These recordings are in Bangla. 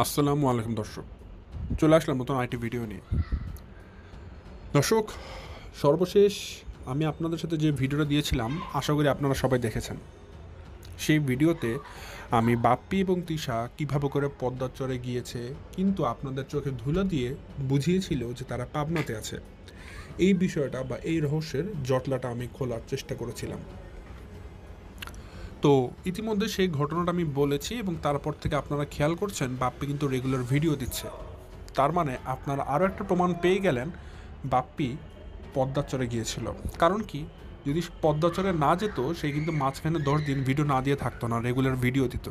আসসালামু আলাইকুম দর্শক, চলে আসলাম নতুন আইটি ভিডিও নিয়ে। দর্শক, সর্বশেষ আমি আপনাদের সাথে যে ভিডিওটা দিয়েছিলাম আশা করি আপনারা সবাই দেখেছেন। সেই ভিডিওতে আমি বাপ্পি এবং তিশা কীভাবে করে পদ্মার চরে গিয়েছে, কিন্তু আপনাদের চোখে ধুলো দিয়ে বুঝিয়েছিল যে তারা পাবনাতে আছে। এই বিষয়টা বা এই রহস্যের জটলাটা আমি খোলার চেষ্টা করেছিলাম। তো ইতিমধ্যে সেই ঘটনাটা আমি বলেছি এবং তারপর থেকে আপনারা খেয়াল করছেন বাপ্পি কিন্তু রেগুলার ভিডিও দিচ্ছে। তার মানে আপনারা আরও একটা প্রমাণ পেয়ে গেলেন বাপ্পি পদ্মাচরে গিয়েছিল। কারণ কি, যদি পদ্মাচরে না যেত সে কিন্তু মাঝখানে 10 দিন ভিডিও না দিয়ে থাকতো না, রেগুলার ভিডিও দিত।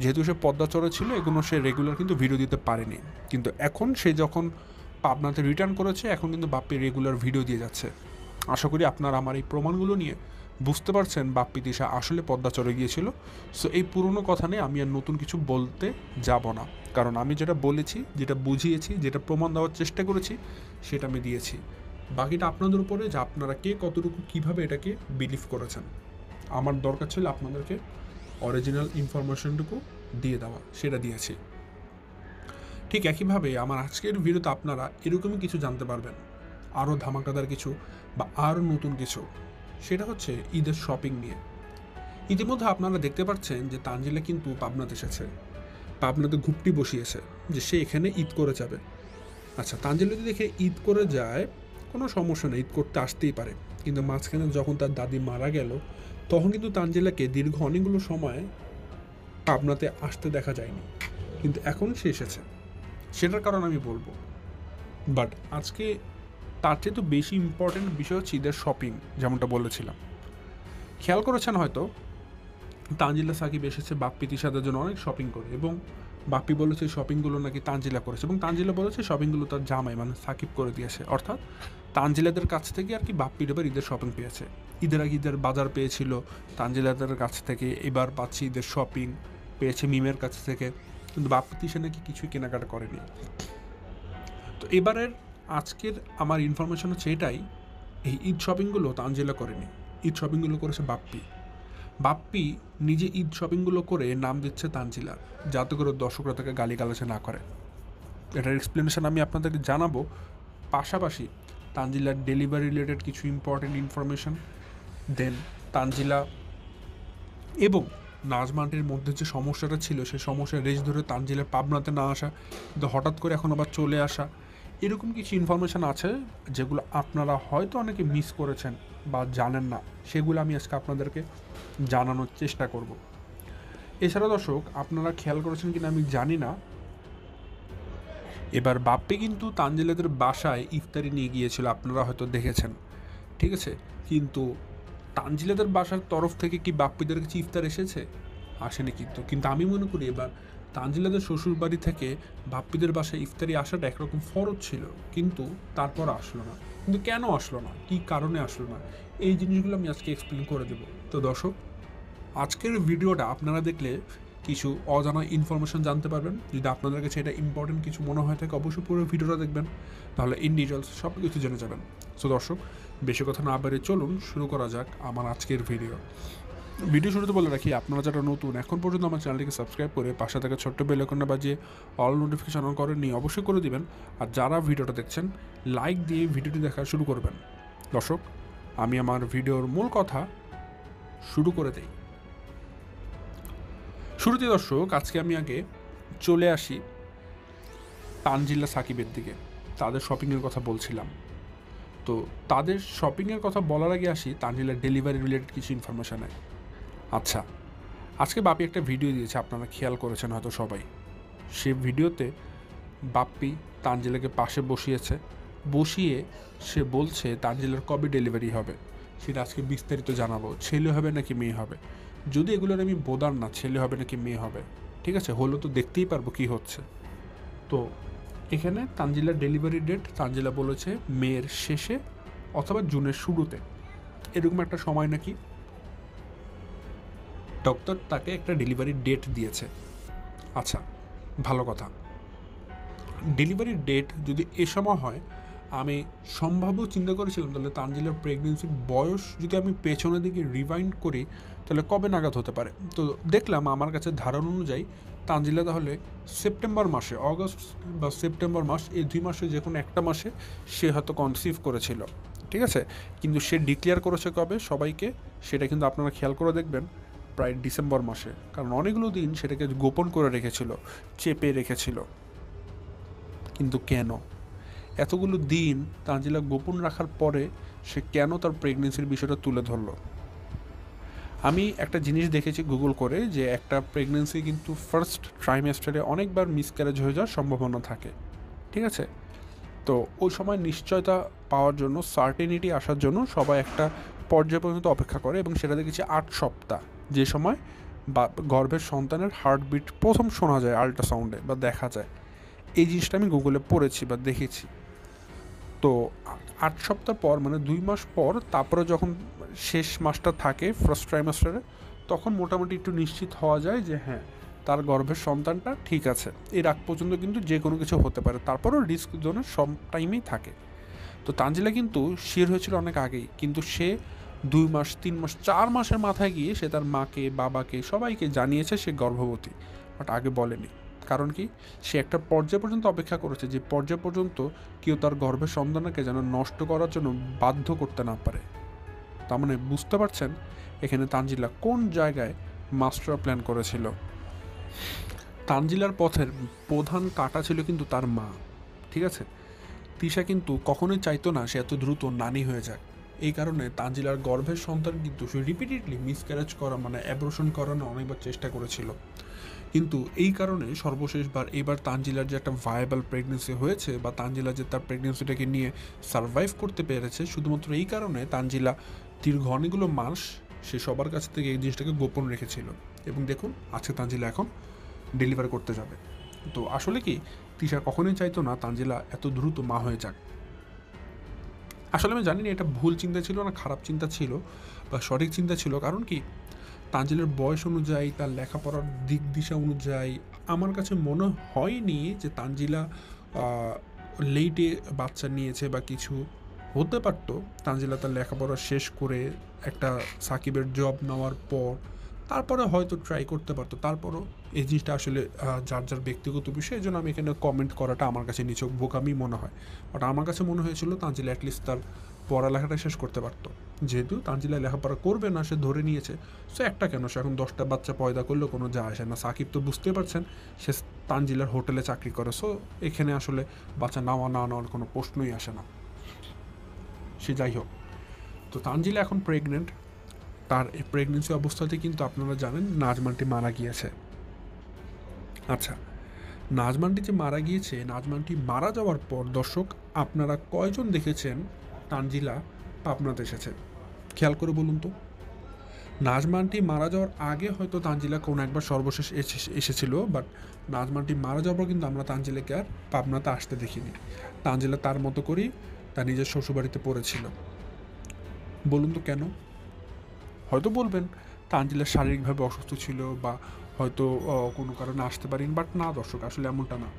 যেহেতু সে পদ্মাচরে ছিল এগুলো সে রেগুলার কিন্তু ভিডিও দিতে পারেনি, কিন্তু এখন সে যখন পাবনাতে রিটার্ন করেছে এখন কিন্তু বাপ্পি রেগুলার ভিডিও দিয়ে যাচ্ছে। আশা করি আপনারা আমার এই প্রমাণগুলো নিয়ে বুঝতে পারছেন বাপ্পি তিশা আসলে পদ্মা চলে গিয়েছিল। সো এই পুরনো কথা নিয়ে আমি আর নতুন কিছু বলতে যাব না, কারণ আমি যেটা বলেছি, যেটা বুঝিয়েছি, যেটা প্রমাণ দেওয়ার চেষ্টা করেছি সেটা আমি দিয়েছি। বাকিটা আপনাদের উপরে যে আপনারা কে কতটুকু কীভাবে এটাকে বিলিভ করেছেন। আমার দরকার ছিল আপনাদেরকে অরিজিনাল ইনফরমেশনটুকু দিয়ে দেওয়া, সেটা দিয়েছি। ঠিক একইভাবে আমার আজকের ভিডিওতে আপনারা এরকমই কিছু জানতে পারবেন, আরও ধামাকাদার কিছু বা আরও নতুন কিছু। সেটা হচ্ছে ঈদের শপিং নিয়ে। ইতিমধ্যে আপনারা দেখতে পাচ্ছেন যে তানজিলা কিন্তু পাবনাতে এসেছে, পাবনাতে ঘুপটি বসিয়েছে যে সে এখানে ঈদ করে যাবে। আচ্ছা, তানজিলা যদি দেখে ঈদ করে যায় কোনো সমস্যা নেই, ঈদ করতে আসতেই পারে, কিন্তু মাঝখানে যখন তার দাদি মারা গেল তখন কিন্তু তানজিলাকে দীর্ঘ অনেকগুলো সময় পাবনাতে আসতে দেখা যায়নি, কিন্তু এখন সে এসেছে। সেটার কারণ আমি বলবো, বাট আজকে তার চেয়ে তো বেশি ইম্পর্টেন্ট বিষয় হচ্ছে ঈদের শপিং। যেমনটা বলেছিলাম, খেয়াল করেছেন হয়তো, তানজিলা সাকিব এসেছে বাপ্পি তিশাদের জন্য অনেক শপিং করে, এবং বাপ্পি বলেছে শপিংগুলো নাকি তানজিলা করেছে, এবং তানজিলা বলেছে শপিংগুলো তার জামাই মানে সাকিব করে দিয়েছে। অর্থাৎ তানজিলাদের কাছ থেকে আর কি বাপ্পির এবার ঈদের শপিং পেয়েছে। ঈদের আগে ঈদের বাজার পেয়েছিল তানজিলাদের কাছ থেকে, এবার পাচ্ছি ঈদের শপিং পেয়েছে মিমের কাছ থেকে, কিন্তু বাপ্পি তিশা নাকি কিছুই কেনাকাটা করেনি। তো এবারের আজকের আমার ইনফরমেশন হচ্ছে এটাই, এই ঈদ শপিংগুলো তানজিলা করেনি, ঈদ শপিংগুলো করেছে বাপ্পি। বাপ্পি নিজে ঈদ শপিংগুলো করে নাম দিচ্ছে তানজিলার, যাতে করে দর্শকরা তাকে গালিগালাজে না করে। এটার এক্সপ্লেনেশন আমি আপনাদেরকে জানাবো। পাশাপাশি তানজিলার ডেলিভারি রিলেটেড কিছু ইম্পর্টেন্ট ইনফরমেশন, দেন তানজিলা এবং নাজমাটির মধ্যে যে সমস্যাটা ছিল সেই সমস্যার রেশ ধরে তানজিলার পাবনাতে না আসা, কিন্তু হঠাৎ করে এখন আবার চলে আসা, এরকম কিছু ইনফরমেশান আছে যেগুলো আপনারা হয়তো অনেকে মিস করেছেন বা জানেন না, সেগুলো আমি আজকে আপনাদেরকে জানানোর চেষ্টা করব। এছাড়া দর্শক, আপনারা খেয়াল করেছেন কিনা আমি জানি না, এবার বাপ্পি কিন্তু তানজিলাদের বাসায় ইফতারি নিয়ে গিয়েছিল, আপনারা হয়তো দেখেছেন, ঠিক আছে। কিন্তু তানজিলাদের বাসার তরফ থেকে কি বাপ্পিদের কাছে ইফতার এসেছে? আসেনি কিন্তু। কিন্তু আমি মনে করি এবার তানজিলাদের শ্বশুর বাড়ি থেকে বাপ্পিদের বাসায় ইফতারি আসাটা একরকম ফরজ ছিল, কিন্তু তারপর আসলো না। কিন্তু কেন আসলো না, কী কারণে আসলো না, এই জিনিসগুলো আমি আজকে এক্সপ্লেন করে দেবো। তো দর্শক, আজকের ভিডিওটা আপনারা দেখলে কিছু অজানা ইনফরমেশন জানতে পারবেন। যদি আপনাদের কাছে এটা ইম্পর্টেন্ট কিছু মনে হয় থাকে অবশ্যই পুরো ভিডিওটা দেখবেন, তাহলে ইন ডিটেলস সব কিছু জেনে যাবেন। সো দর্শক, বেশি কথা না বেরিয়ে চলুন শুরু করা যাক আমার আজকের ভিডিও শুরুতে বলে রাখি, আপনারা যারা নতুন এখন পর্যন্ত আমার চ্যানেলটিকে সাবস্ক্রাইব করে পাশে থাকা ছোট্ট বেল আইকনটা বাজিয়ে অল নোটিফিকেশন অন করেননি অবশ্যই করে দিবেন। আর যারা ভিডিওটা দেখছেন লাইক দিয়ে ভিডিওটি দেখা শুরু করবেন। দর্শক, আমি আমার ভিডিওর মূল কথা শুরু করে দেই। শুরুতে দর্শক, আজকে আমি আগে চলে আসি তানজিলা সাকিবের দিকে। তাদের শপিংয়ের কথা বলছিলাম, তো তাদের শপিংয়ের কথা বলার আগে আসি তানজিলার ডেলিভারি রিলেটেড কিছু ইনফরমেশানে। আচ্ছা, আজকে বাপি একটা ভিডিও দিয়েছে, আপনারা খেয়াল করেছেন হয়তো সবাই। সে ভিডিওতে বাপ্পি তানজিলাকে পাশে বসিয়ে সে বলছে তানজিলার কবে ডেলিভারি হবে, সেটা আজকে বিস্তারিত জানাবো। ছেলে হবে নাকি মেয়ে হবে, যদি এগুলোর আমি বোধার না, ছেলে হবে নাকি মেয়ে হবে, ঠিক আছে, হলো তো দেখতেই পারবো কী হচ্ছে। তো এখানে তানজিলার ডেলিভারি ডেট তানজিলা বলেছে মেয়ের শেষে অথবা জুনের শুরুতে, এরকম একটা সময় নাকি ডক্টর তাকে একটা ডেলিভারি ডেট দিয়েছে। আচ্ছা, ভালো কথা। ডেলিভারি ডেট যদি এ সময় হয়, আমি সম্ভাব্য চিন্তা করেছিলাম তাহলে তানজিলার প্রেগনেন্সির বয়স যদি আমি পেছনের দিকে রিভাইন্ড করি তাহলে কবে নাগাদ হতে পারে। তো দেখলাম আমার কাছে ধারণা অনুযায়ী তানজিলা তাহলে সেপ্টেম্বর মাসে, অগস্ট বা সেপ্টেম্বর মাস, এই 2 মাসে যে কোনো একটা মাসে সে হয়তো কনসিভ করেছিল, ঠিক আছে। কিন্তু সে ডিক্লেয়ার করেছে কবে সবাইকে, সেটা কিন্তু আপনারা খেয়াল করে দেখবেন প্রায় ডিসেম্বর মাসে, কারণ অনেকগুলো দিন সেটাকে গোপন করে রেখেছিল, চেপে রেখেছিল। কিন্তু কেন এতগুলো দিন তানজিলা গোপন রাখার পরে সে কেন তার প্রেগনেন্সির বিষয়টা তুলে ধরলো? আমি একটা জিনিস দেখেছি গুগল করে, যে একটা প্রেগনেন্সি কিন্তু ফার্স্ট ট্রাইমেস্টারে অনেকবার মিসক্যারেজ হয়ে যাওয়ার সম্ভাবনা থাকে, ঠিক আছে। তো ওই সময় নিশ্চয়তা পাওয়ার জন্য, সার্টেনিটি আসার জন্য সবাই একটা পর্যায় পর্যন্ত অপেক্ষা করে, এবং সেটা দেখেছি 8 সপ্তাহ, যে সময় বা গর্ভের সন্তানের হার্টবিট প্রথম শোনা যায় আল্ট্রাসাউন্ডে বা দেখা যায়। এই জিনিসটা আমি গুগলে পড়েছি বা দেখেছি। তো 8 সপ্তাহ পর, মানে 2 মাস পর, তারপরে যখন শেষ মাসটা থাকে ফার্স্ট ট্রাইমাস্টারে, তখন মোটামুটি একটু নিশ্চিত হওয়া যায় যে হ্যাঁ, তার গর্ভের সন্তানটা ঠিক আছে। এর আগ পর্যন্ত কিন্তু যে কোনো কিছু হতে পারে, তারপরেও রিস্ক জোনের সব টাইমেই থাকে। তো তানজিলা কিন্তু শিওর হয়েছিল অনেক আগেই, কিন্তু সে 2 মাস, 3 মাস, 4 মাসের মাথায় গিয়ে সে তার মাকে, বাবাকে, সবাইকে জানিয়েছে সে গর্ভবতী, বাট আগে বলেনি। কারণ কি, সে একটা পর্যায় পর্যন্ত অপেক্ষা করেছে, যে পর্যায় পর্যন্ত কেউ তার গর্ভের সন্তানকে যেন নষ্ট করার জন্য বাধ্য করতে না পারে। তার মানে বুঝতে পারছেন এখানে তানজিলা কোন জায়গায় মাস্টার প্ল্যান করেছিল। তানজিলার পথের প্রধান কাটা ছিল কিন্তু তার মা, ঠিক আছে। তিশা কিন্তু কখনোই চাইতো না সে এত দ্রুত নানি হয়ে যাক। এই কারণে তানজিলার গর্ভের সন্তান কিন্তু সে রিপিটেডলি মিসক্যারেজ করা, মানে অ্যাবর্শন করানো অনেকবার চেষ্টা করেছিল। কিন্তু এই কারণে সর্বশেষবার এবার তানজিলার যে একটা ভায়াবল প্রেগনেন্সি হয়েছে, বা তানজিলা যে তার প্রেগনেন্সিটাকে নিয়ে সারভাইভ করতে পেরেছে, শুধুমাত্র এই কারণে তানজিলা দীর্ঘ অনেকগুলো মাস সে সবার কাছ থেকে এই জিনিসটাকে গোপন রেখেছিল। এবং দেখুন আজকে তানজিলা এখন ডেলিভার করতে যাবে। তো আসলে কি, তিশা কখনোই চাইতো না তানজিলা এত দ্রুত মা হয়ে যাক। আসলে আমি জানি না এটা ভুল চিন্তা ছিল না খারাপ চিন্তা ছিল বা সঠিক চিন্তা ছিল, কারণ কি, তানজিলার বয়স অনুযায়ী, তার লেখাপড়ার দিক দিশা অনুযায়ী আমার কাছে মনে হয়নি যে তানজিলা লেটে বাচ্চা নিয়েছে বা কিছু। হতে পারতো তানজিলা তার লেখাপড়া শেষ করে একটা সাকিবের জব নেওয়ার পর তারপরে হয়তো ট্রাই করতে পারতো। তারপরও এই জিনিসটা আসলে যার যার ব্যক্তিগত বিষয়, এই জন্য আমি এখানে কমেন্ট করাটা আমার কাছে নিছক বোকামি মনে হয়। বাট আমার কাছে মনে হয়েছিল তানজিলা অ্যাটলিস্ট তার পড়ালেখাটা শেষ করতে পারতো। যেহেতু তানজিলা লেখাপড়া করবে না সে ধরে নিয়েছে, সো একটা কেন, সে এখন 10টা বাচ্চা পয়দা করলেও কোনো যায় আসে না। সাকিব তো বুঝতে পারছেন সে তানজিলার হোটেলে চাকরি করে, সো এখানে আসলে বাচ্চা নেওয়া না নেওয়ার কোনো প্রশ্নই আসে না। সে যাই হোক, তো তানজিলা এখন প্রেগনেন্ট। তার এই প্রেগনেন্সি অবস্থাতে কিন্তু আপনারা জানেন নাজমানটি মারা গিয়েছে। আচ্ছা, নাজমানটি যে মারা গিয়েছে, নাজমানটি মারা যাওয়ার পর দর্শক আপনারা কয়জন দেখেছেন তানজিলা পাবনাতে এসেছে? খেয়াল করে বলুন তো। নাজমানটি মারা যাওয়ার আগে হয়তো তানজিলা কোনো একবার সর্বশেষ এসেছিল, বাট নাজমানটি মারা যাওয়ার পর কিন্তু আমরা তানজিলাকে আর পাবনাতে আসতে দেখিনি। তানজিলা তার মতো করেই তার নিজের শ্বশুরবাড়িতে পড়েছিল। বলুন তো কেন? হয়তো বলবেন তানজিলা শারীরিকভাবে অসুস্থ ছিল বা হয়তো কোনো কারণে আসতে পারেন, বাট না দর্শক, আসলে এমনটা না।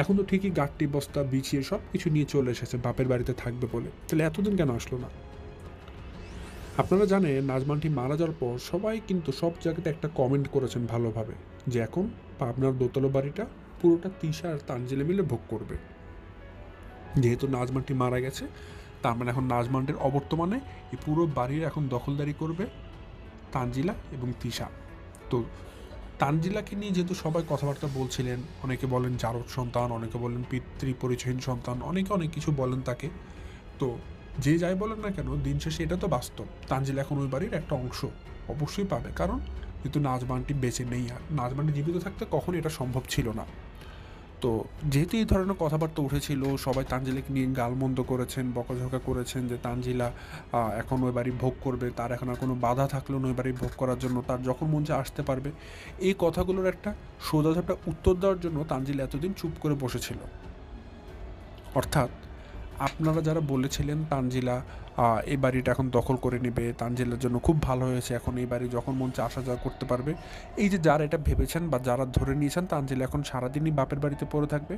এখন তো ঠিকই গাঁটটি বস্তা বিছিয়ে সব কিছু নিয়ে চলে এসেছে বাপের বাড়িতে থাকবে বলে, তাহলে এতদিন কেন আসলো না? আপনারা জানেন নাজমানটি মারা যাওয়ার পর সবাই কিন্তু সব জায়গাতে একটা কমেন্ট করেছেন ভালোভাবে, যে এখন পাবনার দোতলা বাড়িটা পুরোটা তিশা আর তানজিলা মিলে ভোগ করবে। যেহেতু নাজমানটি মারা গেছে, তার মানে এখন নাজমানটির অবর্তমানে এই পুরো বাড়ির এখন দখলদারি করবে তানজিলা এবং তিশা। তো তানজিলাকে নিয়ে যেহেতু সবাই কথাবার্তা বলছিলেন, অনেকে বলেন জারদ সন্তান, অনেকে বলেন পিতৃ পরিচয়হীন সন্তান, অনেকে অনেক কিছু বলেন তাকে। তো যে যাই বলেন না কেন, দিন শেষে এটা তো বাস্তব, তানজিলা এখন ওই বাড়ির একটা অংশ অবশ্যই পাবে। কারণ যেহেতু নাজমানটি বেঁচে নেই, আর নাজমানটি জীবিত থাকতে কখনই এটা সম্ভব ছিল না। তো যেহেতু এই ধরনের কথাবার্তা উঠেছিল, সবাই তানজিলাকে নিয়ে গালমন্দ করেছেন, বকাঝকা করেছেন যে তানজিলা এখন ওই বাড়ি ভোগ করবে, তার এখন আর কোনো বাধা থাকলেও ওই বাড়ি ভোগ করার জন্য তার যখন মন চায় আসতে পারবে। এই কথাগুলোর একটা সোজাসাপটা উত্তর দেওয়ার জন্য তানজিলা এতদিন চুপ করে বসেছিল। অর্থাৎ আপনারা যারা বলেছিলেন তানজিলা এই বাড়িটা এখন দখল করে নেবে, তানজিলার জন্য খুব ভালো হয়েছে, এখন এই বাড়ি যখন মন চায় আসা যাওয়া করতে পারবে, এই যে যারা এটা ভেবেছেন বা যারা ধরে নিয়েছেন তানজিলা এখন সারাদিনই বাপের বাড়িতে পড়ে থাকবে,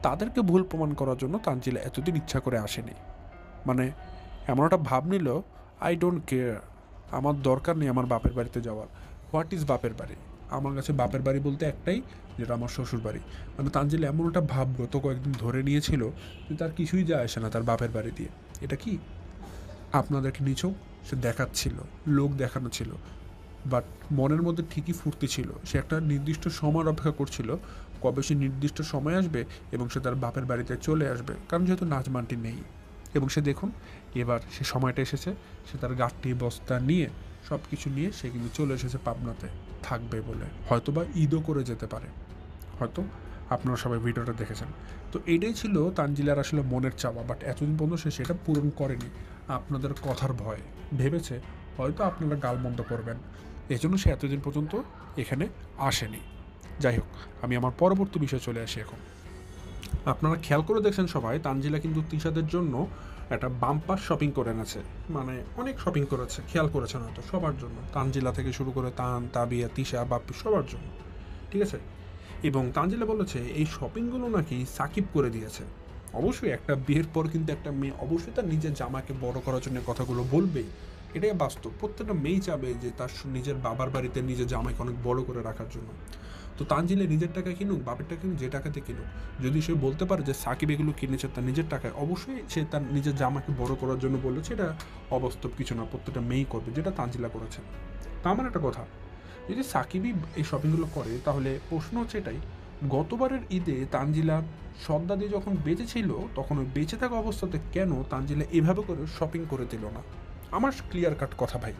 তাদেরকে ভুল প্রমাণ করার জন্য তানজিলা এতদিন ইচ্ছা করে আসেনি। মানে এমন একটা ভাব নিল, আই ডোন্ট কেয়ার, আমার দরকার নেই আমার বাপের বাড়িতে যাওয়ার। হোয়াট ইজ বাপের বাড়ি? আমার কাছে বাপের বাড়ি বলতে একটাই, যেটা আমার শ্বশুর বাড়ি। মানে তানজিলা এমন একটা ভাব গত কয়েকদিন ধরে নিয়েছিল যে তার কিছুই যায় আসে না তার বাপের বাড়ি দিয়ে। এটা কি আপনাদেরকে নিছক সে দেখাচ্ছিল, লোক দেখানো ছিল, বাট মনের মধ্যে ঠিকই ফুর্তি ছিল। সে একটা নির্দিষ্ট সময় অপেক্ষা করছিল, কবে সে নির্দিষ্ট সময় আসবে এবং সে তার বাপের বাড়িতে চলে আসবে, কারণ যেহেতু নাজমানটি নেই। এবং সে দেখুন এবার সে সময়টা এসেছে, সে তার গাঁটটি বস্তা নিয়ে সব কিছু নিয়ে সে কিন্তু চলে এসেছে পাবনাতে থাকবে বলে। হয়তো বা ঈদও করে যেতে পারে, হয়তো আপনারা সবাই ভিডিওটা দেখেছেন। তো এটাই ছিল তানজিলার আসলে মনের চাওয়া, বাট এতদিন পর্যন্ত সে সেটা পূরণ করেনি আপনাদের কথার ভয়ে। ভেবেছে হয়তো আপনারা গালমন্দ করবেন, এজন্য সে এতদিন পর্যন্ত এখানে আসেনি। যাই হোক, আমি আমার পরবর্তী বিষয়ে চলে আসি এখন। আপনারা খেয়াল করে দেখছেন সবাই, তানজিলা কিন্তু তিশাদের জন্য একটা বাম্পার শপিং করে এনেছে। মানে অনেক শপিং করেছে, খেয়াল করেছেন হয়তো, সবার জন্য। তানজিলা থেকে শুরু করে তান, তাবিয়া, তিশা, বাপ্পি, সবার জন্য, ঠিক আছে। এবং তানজিলা বলেছে এই শপিংগুলো নাকি সাকিব করে দিয়েছে। অবশ্যই একটা বিয়ের পর কিন্তু একটা মেয়ে অবশ্যই তার নিজের জামাকে বড় করার জন্য কথাগুলো বলবেই, এটাই বাস্তব। প্রত্যেকটা মেয়েই চাবে যে তার নিজের বাবার বাড়িতে নিজের জামাইকে অনেক বড় করে রাখার জন্য। তো তানজিলা নিজের টাকায় কিনুক, বাপের টাকা কিনুক, যে টাকাতে কিনুক, যদি সে বলতে পারে যে সাকিব এগুলো কিনেছে তার নিজের টাকায়, অবশ্যই সে তার নিজের জামাকে বড় করার জন্য বলেছে। এটা অবাস্তব কিছু না, প্রত্যেকটা মেয়েই করবে, যেটা তানজিলা করেছে। তা আমার একটা কথা, যদি সাকিবই এই শপিংগুলো করে তাহলে প্রশ্ন হচ্ছে এটাই, গতবারের ঈদে তানজিলা সদ্দা দিয়ে যখন বেঁচে ছিল তখন ওই বেঁচে থাকা অবস্থাতে কেন তানজিলা এভাবে করে শপিং করে দিল না? আমার ক্লিয়ার কাট কথা ভাই,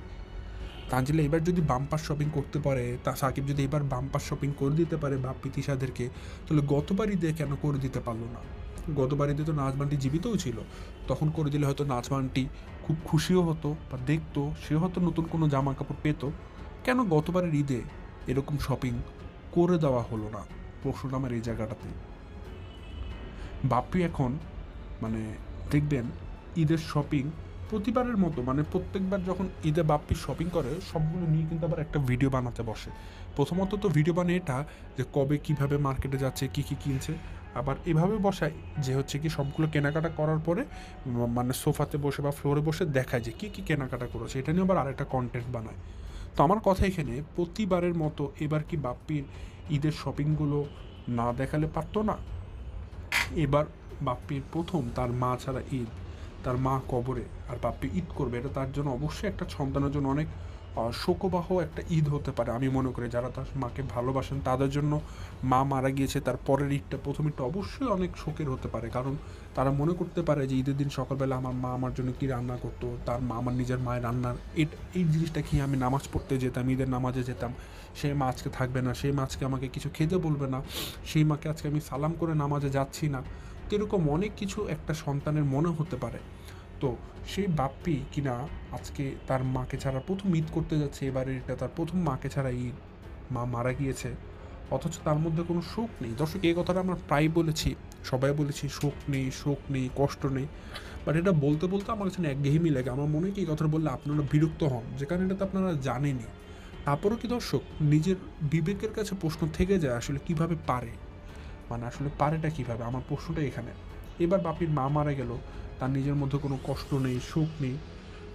তানজিলা এবার যদি বাম্পার শপিং করতে পারে, তা সাকিব যদি এবার বাম্পার শপিং করে দিতে পারে বাপ্পি তিশাদেরকে, তাহলে গতবার ঈদে কেন করে দিতে পারলো না? গতবার ঈদে তো নাজমানটি জীবিতও ছিল, তখন করে দিলে হয়তো নাজমানটি খুব খুশিও হতো বা দেখতো, সে হয়তো নতুন কোনো জামা কাপড় পেতো। কেন গতবারের ঈদে এরকম শপিং করে দেওয়া হলো না? প্রশ্নটা আমার এই জায়গাটাতে। বাপ্পি এখন মানে দেখবেন ঈদের শপিং প্রতিবারের মতো, মানে প্রত্যেকবার যখন ঈদে বাপ্পি শপিং করে সবগুলো নিয়ে কিন্তু আবার একটা ভিডিও বানাতে বসে। প্রথমত তো ভিডিও বানিয়ে এটা যে কবে কিভাবে মার্কেটে যাচ্ছে, কী কী কিনছে, আবার এভাবে বসায় যে হচ্ছে কি সবগুলো কেনাকাটা করার পরে মানে সোফাতে বসে বা ফ্লোরে বসে দেখায় যে কী কী কেনাকাটা করেছে, এটা নিয়ে আবার আরেকটা কন্টেন্ট বানায়। তো আমার কথা এখানে, প্রতিবারের মতো এবার কি বাপ্পির ঈদের শপিংগুলো না দেখালে পারতো না? এবার বাপ্পির প্রথম তার মা ছাড়া ঈদ, তার মা কবরে, আর বাপ্পি ঈদ করবে, এটা তার জন্য অবশ্যই একটা সন্তানের জন্য অনেক শোকবাহ একটা ঈদ হতে পারে। আমি মনে করি যারা তার মাকে ভালোবাসেন তাদের জন্য মা মারা গিয়েছে তার পরের ঈদটা, প্রথম ঈদটা অবশ্যই অনেক শোকের হতে পারে, কারণ তারা মনে করতে পারে যে ঈদের দিন সকালবেলা আমার মা আমার জন্য কী রান্না করতো, তার মা আমার নিজের মায়ের রান্নার এই জিনিসটা খেয়ে আমি নামাজ পড়তে যেতাম, ঈদের নামাজে যেতাম, সেই মা আজকে থাকবে না, সেই মা আজকে আমাকে কিছু খেতে বলবে না, সেই মাকে আজকে আমি সালাম করে নামাজে যাচ্ছি না। তো এরকম অনেক কিছু একটা সন্তানের মনে হতে পারে। তো সেই বাপ্পি কিনা আজকে তার মাকে ছাড়া প্রথম ঈদ করতে যাচ্ছে, এবারে এটা তার প্রথম মাকে ছাড়া ঈদ, মা মারা গিয়েছে, অথচ তার মধ্যে কোনো শোক নেই। দর্শক, এই কথাটা আমরা প্রায় বলেছি, সবাই বলেছি শোক নেই, শোক নেই, কষ্ট নেই, বাট এটা বলতে বলতে আমার কাছে একঘেয়েমি লাগে। আমার মনে হয় কি এই কথাটা বললে আপনারা বিরক্ত হন, যে কারণে এটা তো আপনারা জানেনই। তারপরেও কি দর্শক, নিজের বিবেকের কাছে প্রশ্ন থেকে যায় আসলে কিভাবে পারে, মানে আসলে পারেটা কীভাবে, আমার প্রশ্নটা এখানে। এবার বাপির মা মারা গেল, তার নিজের মধ্যে কোনো কষ্ট নেই, শোক নেই,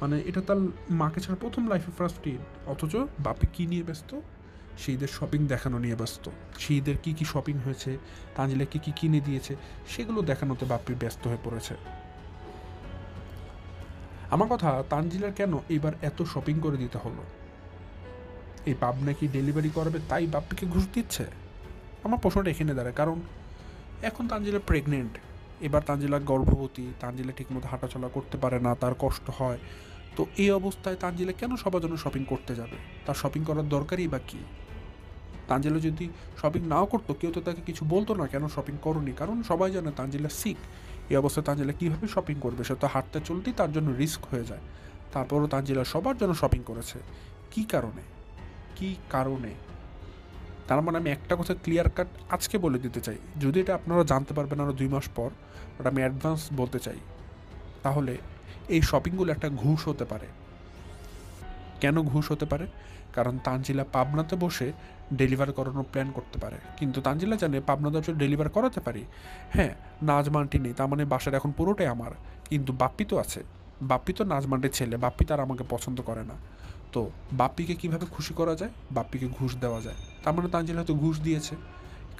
মানে এটা তার মাকে ছাড়া প্রথম লাইফে ফার্স্ট ঈদ, অথচ বাপি কী নিয়ে ব্যস্ত? সেই ঈদের শপিং দেখানো নিয়ে ব্যস্ত। সেই ঈদের কী কী শপিং হয়েছে, তানজিলা কী কী কিনে দিয়েছে, সেগুলো দেখানোতে বাপি ব্যস্ত হয়ে পড়েছে। আমার কথা, তানজিলার কেন এবার এত শপিং করে দিতে হলো? এই পাবনা কি ডেলিভারি করাবে তাই বাপ্পিকে ঘুষ দিচ্ছে? আমার প্রশ্নটা এখানে দাঁড়ায়, কারণ এখন তানজিলা প্রেগনেন্ট, এবার তানজিলা গর্ভবতী, তানজিলা ঠিকমতো হাঁটাচলা করতে পারে না, তার কষ্ট হয়। তো এই অবস্থায় তানজিলা কেন সবার জন্য শপিং করতে যাবে? তার শপিং করার দরকারই বা কী? তানজিলা যদি শপিং নাও করতো কেউ তো তাকে কিছু বলতো না কেন শপিং করনি, কারণ সবাই জানে তানজিলা সিক। এই অবস্থায় তানজিলা কীভাবে শপিং করবে? সে তো হাঁটতে চলতেই তার জন্য রিস্ক হয়ে যায়। তারপরও তানজিলা সবার জন্য শপিং করেছে। কী কারণে? কী কারণে? তার মানে আমি একটা কথা ক্লিয়ার কাট আজকে বলে দিতে চাই, যদি এটা আপনারা জানতে পারবেন আরও 2 মাস পর, ওটা আমি অ্যাডভান্স বলতে চাই, তাহলে এই শপিংগুলো একটা ঘুষ হতে পারে। কেন ঘুষ হতে পারে? কারণ তানজিলা পাবনাতে বসে ডেলিভার করানোর প্ল্যান করতে পারে, কিন্তু তানজিলা জানে পাবনাতে বসে ডেলিভার করাতে পারি। হ্যাঁ, নাজমানটি নেই, তার মানে বাসার এখন পুরোটাই আমার, কিন্তু বাপ্পি তো আছে। বাপ্পি তো নাজমানটির ছেলে, বাপ্পি তার আমাকে পছন্দ করে না। তো বাপ্পিকে কিভাবে খুশি করা যায়? বাপ্পিকে ঘুষ দেওয়া যায়। তার মানে তানজিলা হয়তো ঘুষ দিয়েছে,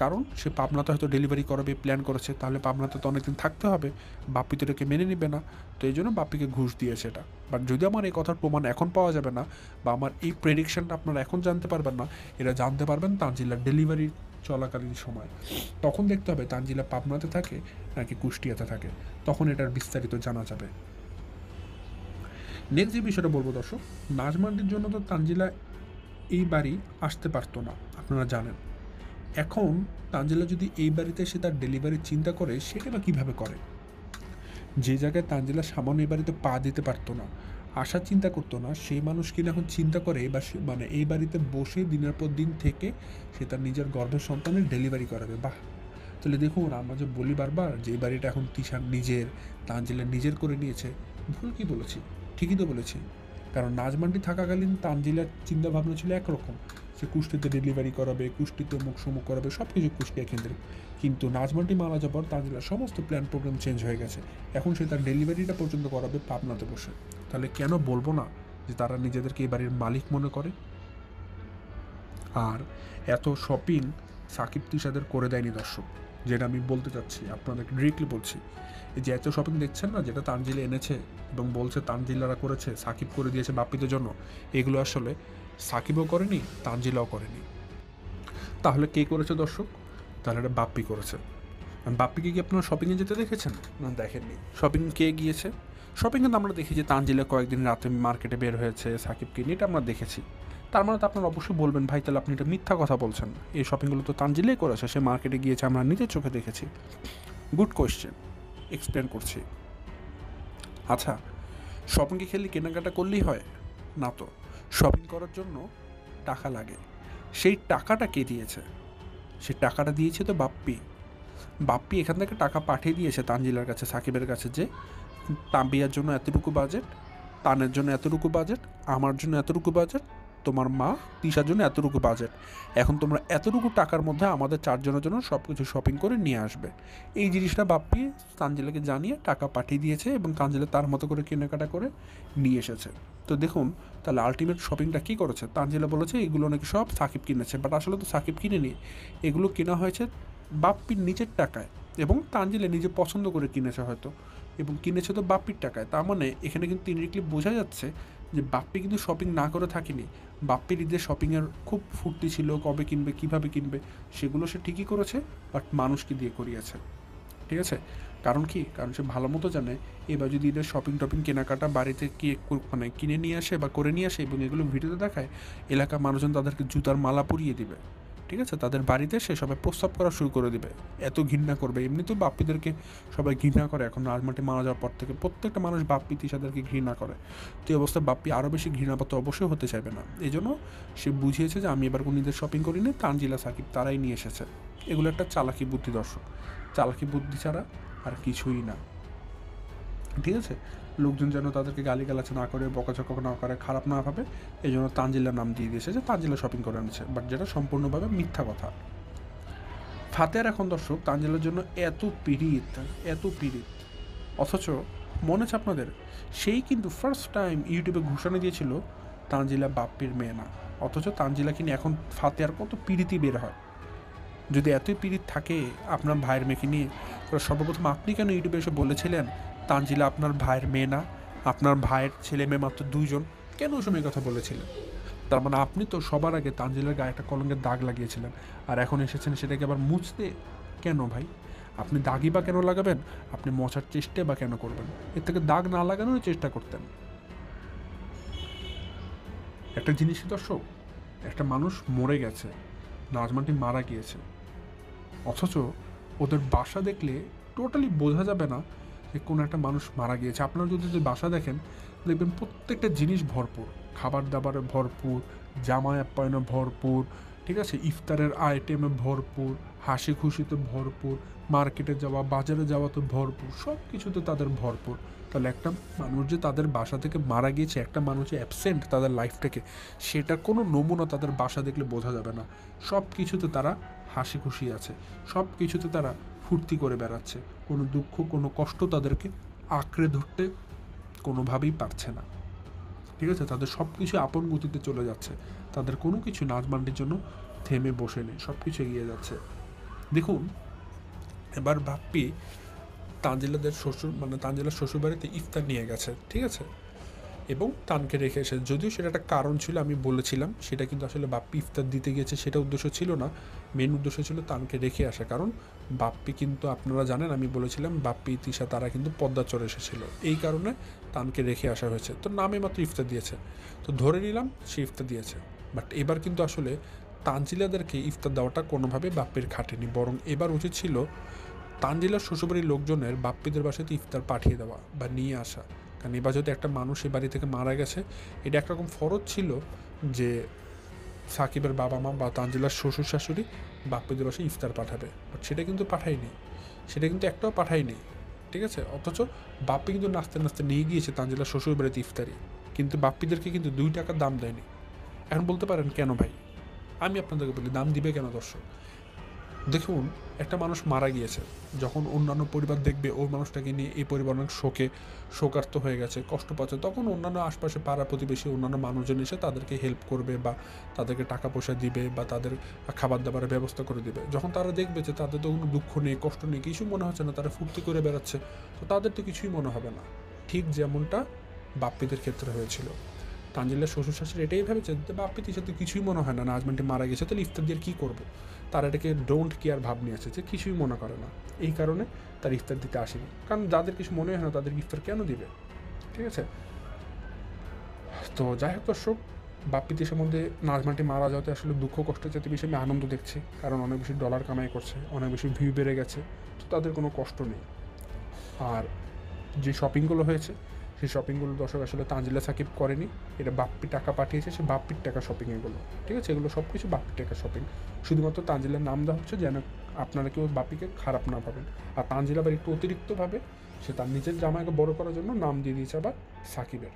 কারণ সে পাবনাতে হয়তো ডেলিভারি করাবে প্ল্যান করেছে, তাহলে পাবনাতে তো অনেকদিন থাকতে হবে, বাপ্পি তো এটাকে মেনে নেবে না, তো এই জন্য বাপ্পিকে ঘুষ দিয়েছে এটা। বাট যদি আমার এই কথার প্রমাণ এখন পাওয়া যাবে না, বা আমার এই প্রেডিকশনটা আপনারা এখন জানতে পারবেন না, এটা জানতে পারবেন তানজিলার ডেলিভারি চলাকালীন সময়। তখন দেখতে হবে তানজিলা পাবনাতে থাকে নাকি কুষ্টিয়াতে থাকে, তখন এটার বিস্তারিত জানা যাবে। নেক্সট যে বিষয়টা বলবো দর্শক, নাজমান্ডির জন্য তো তানজিলা এই বাড়ি আসতে পারতো না, আপনারা জানেন। এখন তানজিলা যদি এই বাড়িতে এসে তার ডেলিভারি চিন্তা করে, সেটা বা কীভাবে করে? যে জায়গায় তানজিলা সামান্য এই বাড়িতে পা দিতে পারতো না, আসার চিন্তা করতো না, সেই মানুষ কিনা এখন চিন্তা করে বা মানে এই বাড়িতে বসে দিনের পর দিন থেকে সে তার নিজের গর্ভের সন্তানের ডেলিভারি করাবে। বাহ! তাহলে দেখুন, আমরা যে বলি বারবার যে এই বাড়িটা এখন তিশার নিজের, তানজিলা নিজের করে নিয়েছে, ভুল কি বলেছি? ঠিকই তো বলেছি। কারণ নাজমান্ডি থাকাকালীন তানজিলার চিন্তা ভাবনা ছিল একরকম, সে কুষ্টিতে ডেলিভারি করাবে, কুষ্টিতে মুখ সমুখ করাবে, সব কিছু কুষ্টিয়া কেন্দ্রিক। কিন্তু নাজমান্ডি মারা যাওয়ার পর তানজিলার সমস্ত প্ল্যান প্রোগ্রাম চেঞ্জ হয়ে গেছে। এখন সে তার ডেলিভারিটা পর্যন্ত করাবে পাবনাতে বসে। তাহলে কেন বলবো না যে তারা নিজেদেরকে এই বাড়ির মালিক মনে করে? আর এত শপিং সাকিব তিশাদের করে দেয়নি দর্শক, যেটা আমি বলতে চাচ্ছি আপনাদেরকে ডিরেক্টলি বলছি। এই যে এত শপিং দেখছেন না, যেটা তানজিলা এনেছে এবং বলছে তানজিলারা করেছে, সাকিব করে দিয়েছে বাপ্পিদের জন্য, এগুলো আসলে সাকিবও করেনি, তানজিলাও করেনি। তাহলে কে করেছে দর্শক? তাহলে এটা বাপ্পি করেছে। বাপ্পিকে কি আপনারা শপিংয়ে যেতে দেখেছেন? না, দেখেননি। শপিং কে গিয়েছে? শপিংয়ে তো আমরা দেখি যে তানজিলা কয়েকদিন রাতে মার্কেটে বের হয়েছে সাকিবকে নিয়ে, এটা আমরা দেখেছি। তার মানে তো আপনারা অবশ্যই বলবেন, ভাই তাহলে আপনি এটা মিথ্যা কথা বলছেন, এই শপিংগুলো তো তানজিলাই করেছে, সে মার্কেটে গিয়েছে, আমরা নিজের চোখে দেখেছি। গুড কোয়েশ্চেন, এক্সপ্লেন করছি। আচ্ছা, শপিংয়ে খেলে কেনাকাটা করলেই হয়? না তো, শপিং করার জন্য টাকা লাগে। সেই টাকাটা কে দিয়েছে? সেই টাকাটা দিয়েছে তো বাপ্পি। বাপ্পি এখান থেকে টাকা পাঠিয়ে দিয়েছে তানজিলার কাছে, সাকিবের কাছে, যে তানবিয়ার জন্য এতটুকু বাজেট, তানের জন্য এতটুকু বাজেট, আমার জন্য এতটুকু বাজেট, তোমার মা তিশার জন্য এতটুকু বাজেট। এখন তোমরা এতটুকু টাকার মধ্যে আমাদের চারজনের জন্য সব কিছু শপিং করে নিয়ে আসবে। এই জিনিসটা বাপ্পি তানজিলাকে জানিয়ে টাকা পাঠিয়ে দিয়েছে এবং তানজিলা তার মতো করে কেনাকাটা করে নিয়ে এসেছে। তো দেখুন, তাহলে আলটিমেট শপিংটা কী করেছে? তানজিলা বলেছে এগুলো নাকি সব সাকিব কিনেছে, বাট আসলে তো সাকিব কিনেনি, এগুলো কেনা হয়েছে বাপ্পির নিজের টাকায়, এবং তানজিলা নিজে পছন্দ করে কিনেছে হয়তো, এবং কিনেছে তো বাপ্পির টাকায়। তার মানে এখানে কিন্তু ইনডিরেক্টলি বোঝা যাচ্ছে যে বাপ্পি কিন্তু শপিং না করে থাকেনি। বাপ্পির ঈদের শপিংয়ের খুব ফুর্তি ছিল, কবে কিনবে, কীভাবে কিনবে, সেগুলো সে ঠিকই করেছে, বাট মানুষকে দিয়ে করিয়েছে। ঠিক আছে? কারণ কি? কারণ সে ভালো মতো জানে এবার যদি ঈদের শপিং টপিং কেনাকাটা বাড়িতে মানে কিনে নিয়ে আসে বা করে নিয়ে আসে এবং এগুলো ভিডিওতে দেখায়, এলাকার মানুষজন তাদেরকে জুতার মালা পরিয়ে দিবে। ঠিক আছে? তাদের বাড়িতে সে সবাই প্রস্তাব করা শুরু করে দিবে, এত ঘৃণা করবে। এমনিতেও বাপ্পিদেরকে সবাই ঘৃণা করে, এখন রাজমাটি মারা যাওয়ার পর থেকে প্রত্যেকটা মানুষ বাপ্পি তিশাদেরকে ঘৃণা করে। তো এই অবস্থায় বাপ্পি আরও বেশি ঘৃণাপাত অবশ্যই হতে চাইবে না। এই জন্য সে বুঝিয়েছে যে আমি এবার কোনো ঈদের শপিং করিনি, তানজিলা সাকিব তারাই নিয়ে এসেছে। এগুলো একটা চালাকি বুদ্ধি দর্শক, চালাকি বুদ্ধি ছাড়া আর কিছুই না। ঠিক আছে? লোকজন যেন তাদেরকে গালিগালাজ না করে, বকাঝকা না করে, খারাপ না ভাবে, এই জন্য তানজিলার নাম দিয়ে দিয়েছে যে তানজিলা শপিং করে আনছে, বাট যেটা সম্পূর্ণভাবে মিথ্যা কথা। ফাতেহার এখন দর্শক তানজিলার জন্য এত পীড়িত, এত পীড়িত, অথচ মনে আছে আপনাদের, সেই কিন্তু ফার্স্ট টাইম ইউটিউবে ঘোষণা দিয়েছিল তানজিলা বাপ্পির মেয়ে না, অথচ তানজিলা কিনে এখন ফাতেহার কত পীড়িতই বের হয়। যদি এতই পীড়িত থাকে আপনার ভাইয়ের মেয়েকে নিয়ে, সর্বপ্রথম আপনি কেন ইউটিউবে এসে বলেছিলেন তানজিলা আপনার ভাইয়ের মেয়ে না, আপনার ভাইয়ের ছেলে মেয়ে মাত্র 2জন? কেন ওই সময় কথা বলেছিলেন? তার মানে আপনি তো সবার আগে তানজিলার গায়ে একটা কলঙ্কের দাগ লাগিয়েছিলেন, আর এখন এসেছেন সেটাকে আবার মুছতে। কেন ভাই? আপনি দাগই বা কেন লাগাবেন? আপনি মোছার চেষ্টা বা কেন করবেন? এর থেকে দাগ না লাগানোর চেষ্টা করতেন। একটা জিনিস দর্শক, একটা মানুষ মরে গেছে, নাজমাটি মারা গিয়েছে, অথচ ওদের বাসা দেখলে টোটালি বোঝা যাবে না যে কোনো একটা মানুষ মারা গিয়েছে। আপনারা যদি বাসা দেখেন, দেখবেন প্রত্যেকটা জিনিস ভরপুর, খাবার দাবারে ভরপুর, জামাই আপ্যায়নে ভরপুর, ঠিক আছে, ইফতারের আইটেমে ভরপুর, হাসি খুশিতে ভরপুর, মার্কেটে যাওয়া, বাজারে যাওয়া তো ভরপুর, সব কিছুতে তাদের ভরপুর। তাহলে একটা মানুষ যে তাদের বাসা থেকে মারা গিয়েছে, একটা মানুষ যে অ্যাবসেন্ট তাদের লাইফ থেকে, সেটা কোনো নমুনা তাদের বাসা দেখলে বোঝা যাবে না। সব কিছুতে তারা হাসি খুশি আছে, সব কিছুতে তারা ফুর্তি করে বেড়াচ্ছে, কোনো দুঃখ কোনো কষ্ট তাদেরকে আঁকড়ে ধরতে কোনোভাবেই পারছে না। ঠিক আছে, তাদের সব কিছু আপন গতিতে চলে যাচ্ছে, তাদের কোনো কিছু নাজমানটির জন্য থেমে বসে নেই, সব কিছু এগিয়ে যাচ্ছে। দেখুন, এবার বাপ্পি তানজিলাদের তানজিলার শ্বশুরবাড়িতে ইফতার নিয়ে গেছে, ঠিক আছে, এবং তানকে রেখে এসে, যদিও সেটা একটা কারণ ছিল, আমি বলেছিলাম সেটা কিন্তু আসলে বাপ্পি ইফতার দিতে গিয়েছে সেটা উদ্দেশ্য ছিল না, মেন উদ্দেশ্য ছিল তানকে রেখে আসা। কারণ বাপ্পি কিন্তু, আপনারা জানেন, আমি বলেছিলাম বাপ্পি তিশা তারা কিন্তু পদ্মাচরে এসেছিল, এই কারণে তানকে রেখে আসা হয়েছে। তো নামে মাত্র ইফতার দিয়েছে, তো ধরে নিলাম সে ইফতার দিয়েছে। বাট এবার কিন্তু আসলে তানজিলাদেরকে ইফতার দেওয়াটা কোনোভাবে বাপ্পির খাটেনি, বরং এবার উচিত ছিল তানজিলার শ্বশুরবাড়ির লোকজনের বাপ্পিদের বাসাতে ইফতার পাঠিয়ে দেওয়া বা নিয়ে আসা। কারণ এবার যদি একটা মানুষ এই বাড়ি থেকে মারা গেছে, এটা একরকম ফরজ ছিল যে সাকিবের বাবা মা বা তানজিলার শ্বশুর শাশুড়ি বাপ্পিদের বাসায় ইফতার পাঠাবে, বাট সেটা কিন্তু পাঠায়নি, সেটা কিন্তু একটাও পাঠায়নি, ঠিক আছে। অথচ বাপ্পি কিন্তু নাচতে নাচতে নিয়ে গিয়েছে তানজিলার শ্বশুর বাড়িতে ইফতারি, কিন্তু বাপ্পিদেরকে কিন্তু 2 টাকার দাম দেয়নি। এখন বলতে পারেন কেন ভাই, আমি আপনাদেরকে বলি দাম দিবে কেন দর্শক? দেখুন, একটা মানুষ মারা গিয়েছে, যখন অন্যান্য পরিবার দেখবে ওই মানুষটাকে নিয়ে এই পরিবার অনেক শোকার্ত হয়ে গেছে, কষ্ট পাচ্ছে, তখন অন্যান্য আশপাশে পাড়া প্রতিবেশী অন্যান্য মানুষজন এসে তাদেরকে হেল্প করবে বা তাদেরকে টাকা পয়সা দিবে বা তাদের খাবার দাবারের ব্যবস্থা করে দিবে। যখন তারা দেখবে যে তাদের তো কোনো দুঃখ নেই, কষ্ট নেই, কিছু মনে হচ্ছে না, তারা ফুর্তি করে বেড়াচ্ছে, তো তাদের তো কিছুই মনে হবে না। ঠিক যেমনটা বাপ্পিদের ক্ষেত্রে হয়েছিল। তানজিলার শ্বশুর শাশুড়ি এটাই ভেবেছে যে বাপ্পি তিশাতে কিছুই মনে হয় না, নাজমানটি মারা গেছে, তাহলে ইফতার দিয়ে কী করবো। তারা এটাকে ডোন্ট কেয়ার ভাব নিয়ে আসছে, যে কিছুই মনে করে না, এই কারণে তার ইফতার দিতে আসেনি। কারণ যাদের কিছু মনে হয় না তাদের ইফতার কেন দিবে, ঠিক আছে। তো যাই হোক দর্শক, বাপ্পি তিশার মধ্যে নাজমানটি মারা যাওয়াতে আসলে দুঃখ কষ্টের চাইতে বেশি আমি আনন্দ দেখছি, কারণ অনেক বেশি ডলার কামাই করছে, অনেক বেশি ভিউ বেড়ে গেছে, তো তাদের কোনো কষ্ট নেই। আর যে শপিংগুলো হয়েছে সেই শপিংগুলো দর্শক আসলে তানজিলা সাকিব করেনি, এটা বাপ্পি টাকা পাঠিয়েছে, সে বাপ্পির টাকা শপিং এগুলো, ঠিক আছে, এগুলো সব কিছু বাপ্পির টাকা শপিং। শুধুমাত্র তানজিলার নাম দেওয়া হচ্ছে যেন আপনারা কেউ বাপ্পিকে খারাপ না ভাবেন। আর তানজিলা আবার একটু অতিরিক্তভাবে সে তার নিজের জামাইকে বড় করার জন্য নাম দিয়ে দিয়েছে আবার সাকিবের,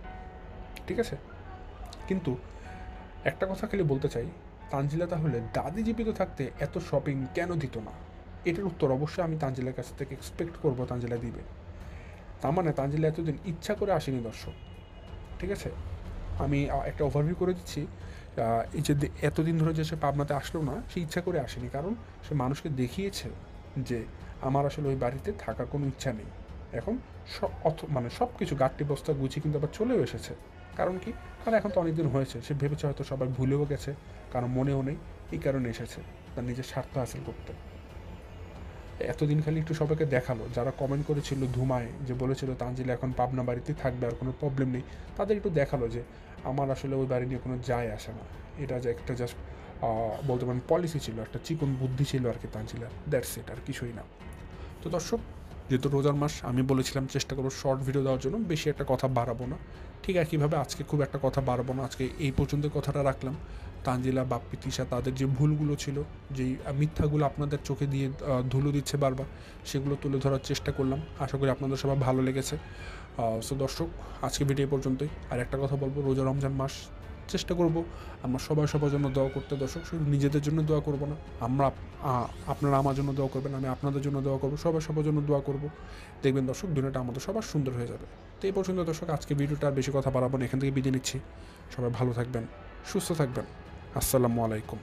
ঠিক আছে। কিন্তু একটা কথা খালি বলতে চাই, তানজিলা তাহলে দাদি জীবিত থাকতে এত শপিং কেন দিত না? এটার উত্তর অবশ্যই আমি তানজিলার কাছ থেকে এক্সপেক্ট করবো তানজিলা দিবে। তার মানে তানজিলা এতদিন ইচ্ছা করে আসেনি দর্শক, ঠিক আছে। আমি একটা ওভারভিউ করে দিচ্ছি, এই যে এতদিন ধরে যে সে পাবনাতে আসলো না, সে ইচ্ছা করে আসেনি, কারণ সে মানুষকে দেখিয়েছে যে আমার আসলে ওই বাড়িতে থাকার কোনো ইচ্ছা নেই। এখন সব কিছু গাঁটটি বস্তা গুছিয়ে কিন্তু আবার চলেও এসেছে। কারণ কি? কারণ এখন তো অনেকদিন হয়েছে, সে ভেবেছে হয়তো সবাই ভুলেও গেছে, কারণ মনেও নেই, এই কারণে এসেছে তার নিজের স্বার্থ হাসিল করতে। এতদিন খালি একটু সবাইকে দেখালো, যারা কমেন্ট করেছিল ধুমায়, যে বলেছিল তানজিলা এখন পাবনা বাড়িতে থাকবে আর কোনো প্রবলেম নেই, তাদের একটু দেখালো যে আমার আসলে ওই বাড়ি নিয়ে কোনো যায় আসে না। এটা যে একটা জাস্ট বলতে পারেন পলিসি ছিল, একটা চিকন বুদ্ধি ছিল আর কি তানজিলা, দ্যাটস ইট, আর কিছুই না। তো দর্শক, যেহেতু রোজার মাস, আমি বলেছিলাম চেষ্টা করবো শর্ট ভিডিও দেওয়ার জন্য, বেশি একটা কথা বাড়াবো না, ঠিক একইভাবে আজকে খুব একটা কথা বাড়াবো না, আজকে এই পর্যন্ত কথাটা রাখলাম। তানজিলা, বাপ্পি, তিশা তাদের যে ভুলগুলো ছিল, যেই মিথ্যাগুলো আপনাদের চোখে দিয়ে ধুলো দিচ্ছে বারবার, সেগুলো তুলে ধরার চেষ্টা করলাম, আশা করি আপনাদের সবার ভালো লেগেছে। সো দর্শক, আজকে ভিডিও পর্যন্তই। আর একটা কথা বলবো, রোজা রমজান মাস, চেষ্টা করব আমরা সবাই সবার জন্য দোয়া করতে। দর্শক, শুধু নিজেদের জন্য দোয়া করবো না, আপনারা আমার জন্য দোয়া করবেন, আমি আপনাদের জন্য দোয়া করবো, সবাই সবার জন্য দোয়া করবো। দেখবেন দর্শক, দুনিয়াটা আমাদের সবার সুন্দর হয়ে যাবে। তো এই পর্যন্ত দর্শক, আজকে ভিডিওটা আর বেশি কথা বাড়াবো না, এখান থেকে বিদায় নিচ্ছি। সবাই ভালো থাকবেন, সুস্থ থাকবেন। আসসালামু আলাইকুম।